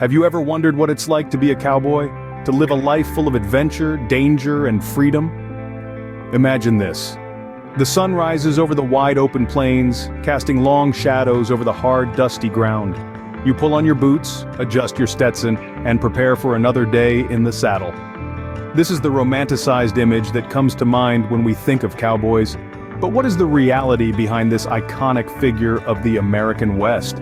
Have you ever wondered what it's like to be a cowboy? To live a life full of adventure, danger, and freedom? Imagine this. The sun rises over the wide open plains, casting long shadows over the hard, dusty ground. You pull on your boots, adjust your Stetson, and prepare for another day in the saddle. This is the romanticized image that comes to mind when we think of cowboys. But what is the reality behind this iconic figure of the American West?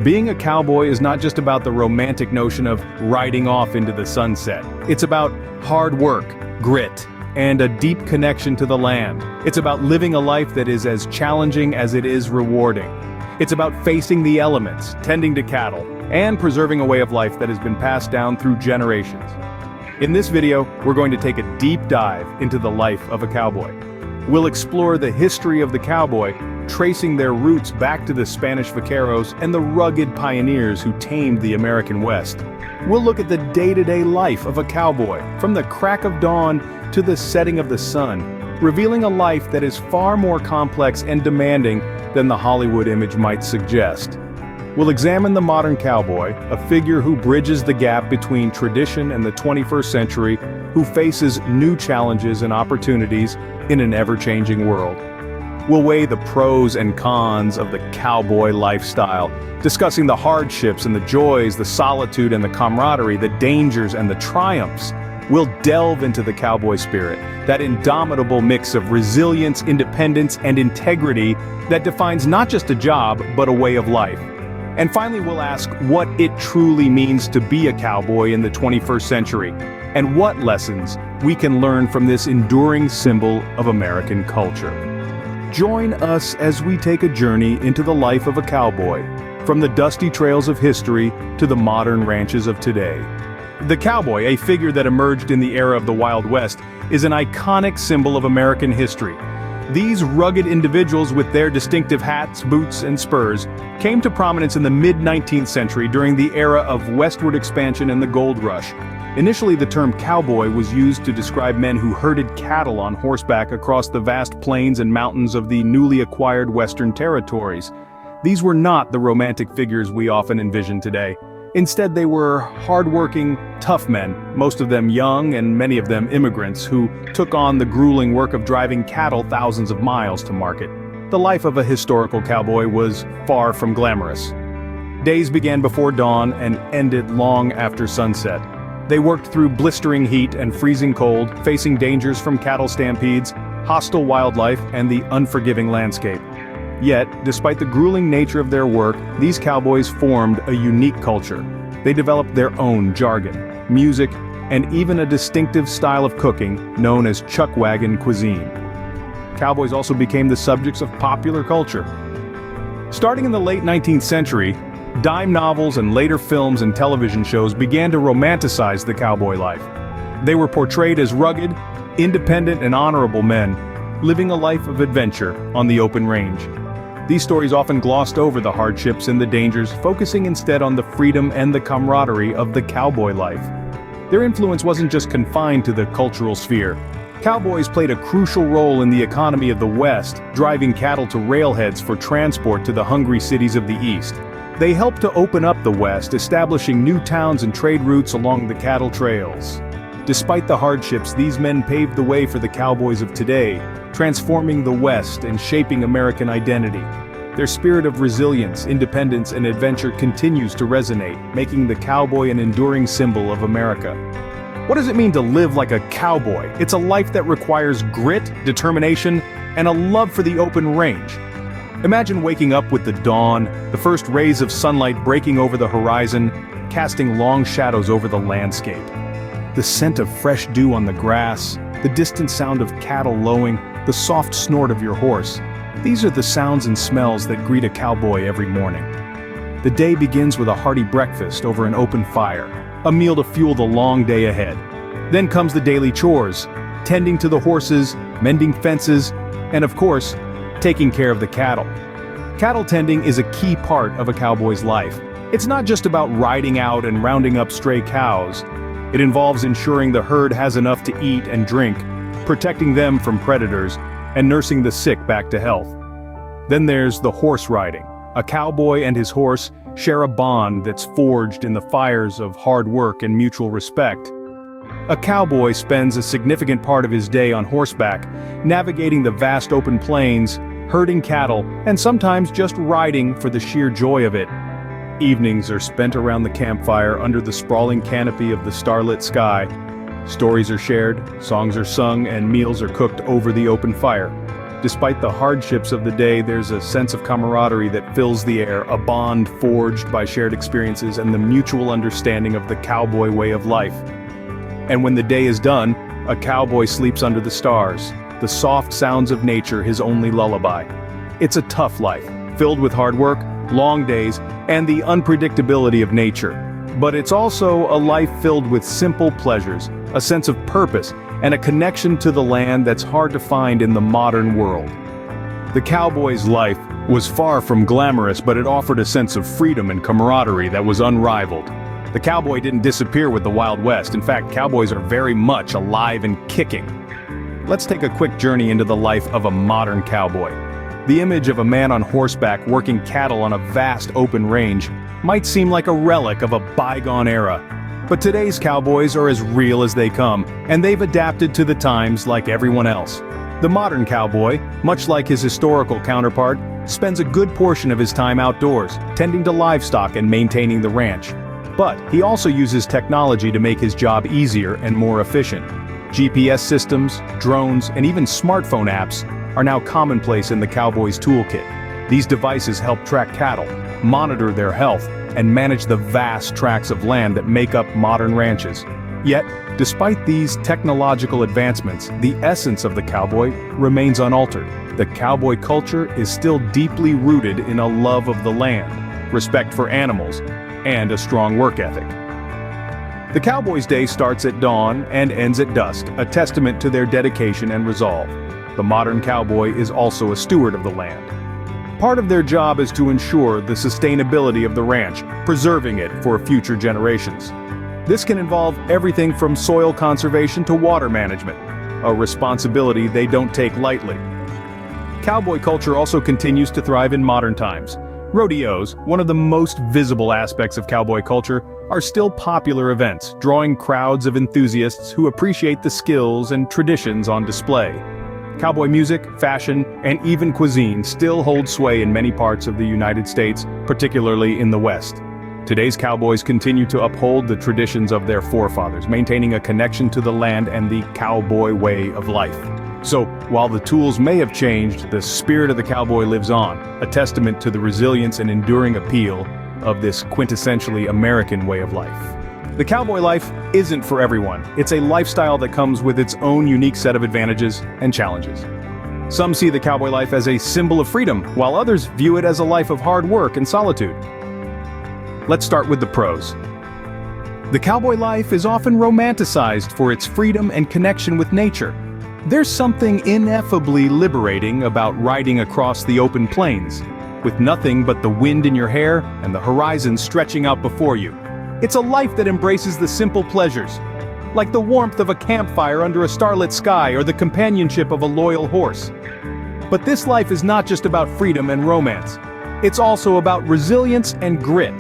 Being a cowboy is not just about the romantic notion of riding off into the sunset. It's about hard work, grit, and a deep connection to the land. It's about living a life that is as challenging as it is rewarding. It's about facing the elements, tending to cattle, and preserving a way of life that has been passed down through generations. In this video, we're going to take a deep dive into the life of a cowboy. We'll explore the history of the cowboy, tracing their roots back to the Spanish vaqueros and the rugged pioneers who tamed the American West. We'll look at the day-to-day life of a cowboy, from the crack of dawn to the setting of the sun, revealing a life that is far more complex and demanding than the Hollywood image might suggest. We'll examine the modern cowboy, a figure who bridges the gap between tradition and the 21st century, who faces new challenges and opportunities in an ever-changing world. We'll weigh the pros and cons of the cowboy lifestyle, discussing the hardships and the joys, the solitude and the camaraderie, the dangers and the triumphs. We'll delve into the cowboy spirit, that indomitable mix of resilience, independence, and integrity that defines not just a job, but a way of life. And finally, we'll ask what it truly means to be a cowboy in the 21st century, and what lessons we can learn from this enduring symbol of American culture. Join us as we take a journey into the life of a cowboy, from the dusty trails of history to the modern ranches of today. The cowboy, a figure that emerged in the era of the Wild West, is an iconic symbol of American history. These rugged individuals with their distinctive hats, boots, and spurs came to prominence in the mid-19th century during the era of westward expansion and the gold rush. Initially, the term cowboy was used to describe men who herded cattle on horseback across the vast plains and mountains of the newly acquired Western territories. These were not the romantic figures we often envision today. Instead, they were hard-working, tough men, most of them young and many of them immigrants, who took on the grueling work of driving cattle thousands of miles to market. The life of a historical cowboy was far from glamorous. Days began before dawn and ended long after sunset. They worked through blistering heat and freezing cold, facing dangers from cattle stampedes, hostile wildlife, and the unforgiving landscape. Yet, despite the grueling nature of their work, these cowboys formed a unique culture. They developed their own jargon, music, and even a distinctive style of cooking known as chuck wagon cuisine. Cowboys also became the subjects of popular culture. Starting in the late 19th century, dime novels and later films and television shows began to romanticize the cowboy life. They were portrayed as rugged, independent, and honorable men, living a life of adventure on the open range. These stories often glossed over the hardships and the dangers, focusing instead on the freedom and the camaraderie of the cowboy life. Their influence wasn't just confined to the cultural sphere. Cowboys played a crucial role in the economy of the West, driving cattle to railheads for transport to the hungry cities of the East. They helped to open up the West, establishing new towns and trade routes along the cattle trails. Despite the hardships, these men paved the way for the cowboys of today, transforming the West and shaping American identity. Their spirit of resilience, independence, and adventure continues to resonate, making the cowboy an enduring symbol of America. What does it mean to live like a cowboy? It's a life that requires grit, determination, and a love for the open range. Imagine waking up with the dawn, the first rays of sunlight breaking over the horizon, casting long shadows over the landscape. The scent of fresh dew on the grass, the distant sound of cattle lowing, the soft snort of your horse. These are the sounds and smells that greet a cowboy every morning. The day begins with a hearty breakfast over an open fire, a meal to fuel the long day ahead. Then comes the daily chores, tending to the horses, mending fences, and of course, taking care of the cattle. Cattle tending is a key part of a cowboy's life. It's not just about riding out and rounding up stray cows. It involves ensuring the herd has enough to eat and drink, protecting them from predators, and nursing the sick back to health. Then there's the horse riding. A cowboy and his horse share a bond that's forged in the fires of hard work and mutual respect. A cowboy spends a significant part of his day on horseback, navigating the vast open plains, herding cattle, and sometimes just riding for the sheer joy of it. Evenings are spent around the campfire under the sprawling canopy of the starlit sky. Stories are shared, songs are sung, and meals are cooked over the open fire. Despite the hardships of the day, there's a sense of camaraderie that fills the air, a bond forged by shared experiences and the mutual understanding of the cowboy way of life. And when the day is done, a cowboy sleeps under the stars, the soft sounds of nature his only lullaby. It's a tough life, filled with hard work, long days, and the unpredictability of nature. But it's also a life filled with simple pleasures, a sense of purpose, and a connection to the land that's hard to find in the modern world. The cowboy's life was far from glamorous, but it offered a sense of freedom and camaraderie that was unrivaled. The cowboy didn't disappear with the Wild West. In fact, cowboys are very much alive and kicking. Let's take a quick journey into the life of a modern cowboy. The image of a man on horseback working cattle on a vast open range might seem like a relic of a bygone era. But today's cowboys are as real as they come, and they've adapted to the times like everyone else. The modern cowboy, much like his historical counterpart, spends a good portion of his time outdoors, tending to livestock and maintaining the ranch. But he also uses technology to make his job easier and more efficient. GPS systems, drones, and even smartphone apps are now commonplace in the cowboy's toolkit. These devices help track cattle, monitor their health, and manage the vast tracts of land that make up modern ranches. Yet, despite these technological advancements, the essence of the cowboy remains unaltered. The cowboy culture is still deeply rooted in a love of the land, respect for animals, and a strong work ethic. The cowboy's day starts at dawn and ends at dusk, a testament to their dedication and resolve. The modern cowboy is also a steward of the land. Part of their job is to ensure the sustainability of the ranch, preserving it for future generations. This can involve everything from soil conservation to water management, a responsibility they don't take lightly. Cowboy culture also continues to thrive in modern times. Rodeos, one of the most visible aspects of cowboy culture, are still popular events, drawing crowds of enthusiasts who appreciate the skills and traditions on display. Cowboy music, fashion, and even cuisine still hold sway in many parts of the United States, particularly in the West. Today's cowboys continue to uphold the traditions of their forefathers, maintaining a connection to the land and the cowboy way of life. So, while the tools may have changed, the spirit of the cowboy lives on, a testament to the resilience and enduring appeal of this quintessentially American way of life. The cowboy life isn't for everyone. It's a lifestyle that comes with its own unique set of advantages and challenges. Some see the cowboy life as a symbol of freedom, while others view it as a life of hard work and solitude. Let's start with the pros. The cowboy life is often romanticized for its freedom and connection with nature. There's something ineffably liberating about riding across the open plains, with nothing but the wind in your hair and the horizon stretching out before you. It's a life that embraces the simple pleasures, like the warmth of a campfire under a starlit sky or the companionship of a loyal horse. But this life is not just about freedom and romance. It's also about resilience and grit.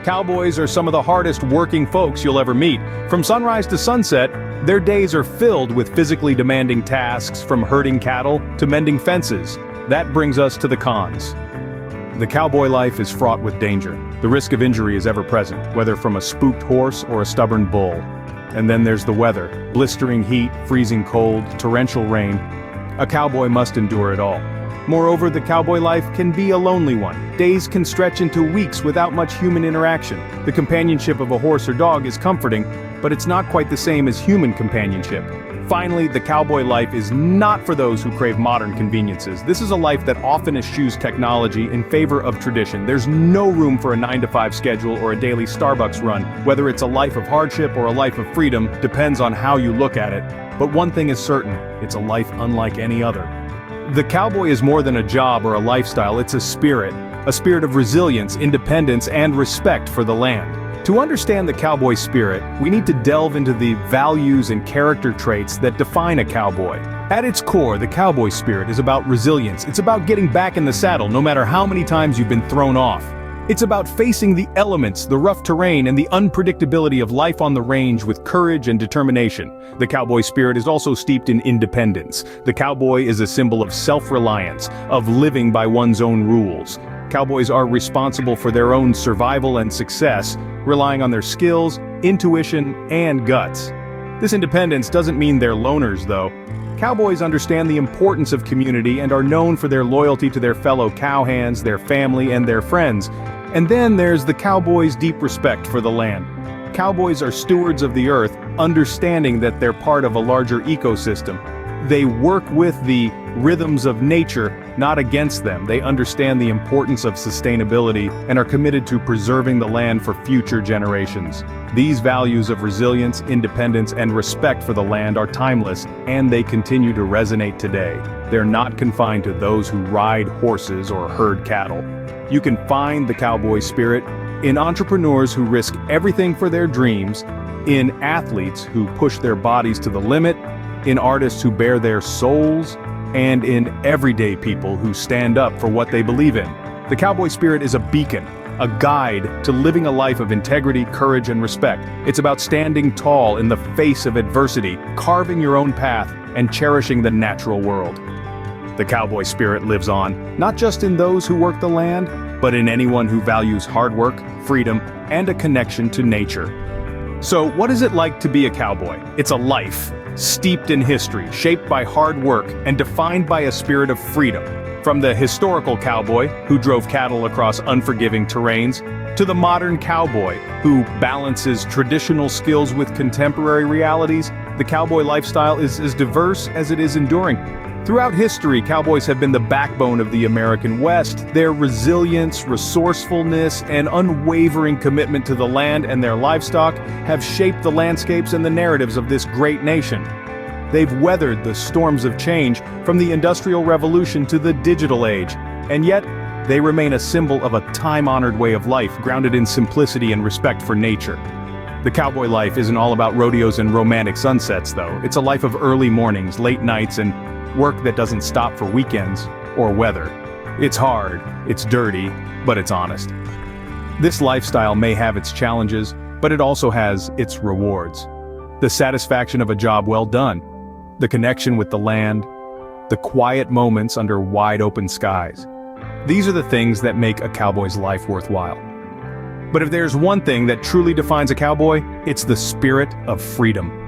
Cowboys are some of the hardest working folks you'll ever meet. From sunrise to sunset, their days are filled with physically demanding tasks, from herding cattle to mending fences. That brings us to the cons. The cowboy life is fraught with danger. The risk of injury is ever present, whether from a spooked horse or a stubborn bull. And then there's the weather: blistering heat, freezing cold, torrential rain. A cowboy must endure it all. Moreover, the cowboy life can be a lonely one. Days can stretch into weeks without much human interaction. The companionship of a horse or dog is comforting, but it's not quite the same as human companionship. Finally, the cowboy life is not for those who crave modern conveniences. This is a life that often eschews technology in favor of tradition. There's no room for a 9-to-5 schedule or a daily Starbucks run. Whether it's a life of hardship or a life of freedom depends on how you look at it. But one thing is certain: it's a life unlike any other. The cowboy is more than a job or a lifestyle. It's a spirit of resilience, independence, and respect for the land. To understand the cowboy spirit, we need to delve into the values and character traits that define a cowboy. At its core, the cowboy spirit is about resilience. It's about getting back in the saddle no matter how many times you've been thrown off. It's about facing the elements, the rough terrain, and the unpredictability of life on the range with courage and determination. The cowboy spirit is also steeped in independence. The cowboy is a symbol of self-reliance, of living by one's own rules. Cowboys are responsible for their own survival and success, relying on their skills, intuition, and guts. This independence doesn't mean they're loners, though. Cowboys understand the importance of community and are known for their loyalty to their fellow cowhands, their family, and their friends. And then there's the cowboys' deep respect for the land. Cowboys are stewards of the earth, understanding that they're part of a larger ecosystem. They work with the rhythms of nature, not against them. They understand the importance of sustainability and are committed to preserving the land for future generations. These values of resilience, independence, and respect for the land are timeless, and they continue to resonate today. They're not confined to those who ride horses or herd cattle. You can find the cowboy spirit in entrepreneurs who risk everything for their dreams, in athletes who push their bodies to the limit, in artists who bare their souls, and in everyday people who stand up for what they believe in. The cowboy spirit is a beacon, a guide to living a life of integrity, courage, and respect. It's about standing tall in the face of adversity, carving your own path, and cherishing the natural world. The cowboy spirit lives on, not just in those who work the land, but in anyone who values hard work, freedom, and a connection to nature. So, what is it like to be a cowboy? It's a life, steeped in history, shaped by hard work, and defined by a spirit of freedom. From the historical cowboy, who drove cattle across unforgiving terrains, to the modern cowboy, who balances traditional skills with contemporary realities, the cowboy lifestyle is as diverse as it is enduring. Throughout history, cowboys have been the backbone of the American West. Their resilience, resourcefulness, and unwavering commitment to the land and their livestock have shaped the landscapes and the narratives of this great nation. They've weathered the storms of change, from the Industrial Revolution to the digital age, and yet they remain a symbol of a time-honored way of life, grounded in simplicity and respect for nature. The cowboy life isn't all about rodeos and romantic sunsets, though. It's a life of early mornings, late nights, and work that doesn't stop for weekends or weather. It's hard, it's dirty, but it's honest. This lifestyle may have its challenges, but it also has its rewards. The satisfaction of a job well done, the connection with the land, the quiet moments under wide open skies. These are the things that make a cowboy's life worthwhile. But if there's one thing that truly defines a cowboy, it's the spirit of freedom.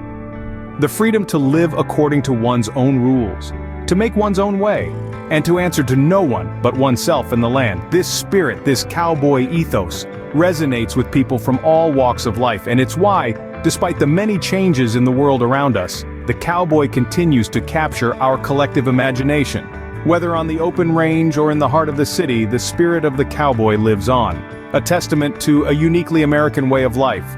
The freedom to live according to one's own rules, to make one's own way, and to answer to no one but oneself and the land. This spirit, this cowboy ethos, resonates with people from all walks of life, and it's why, despite the many changes in the world around us, the cowboy continues to capture our collective imagination. Whether on the open range or in the heart of the city, the spirit of the cowboy lives on, a testament to a uniquely American way of life.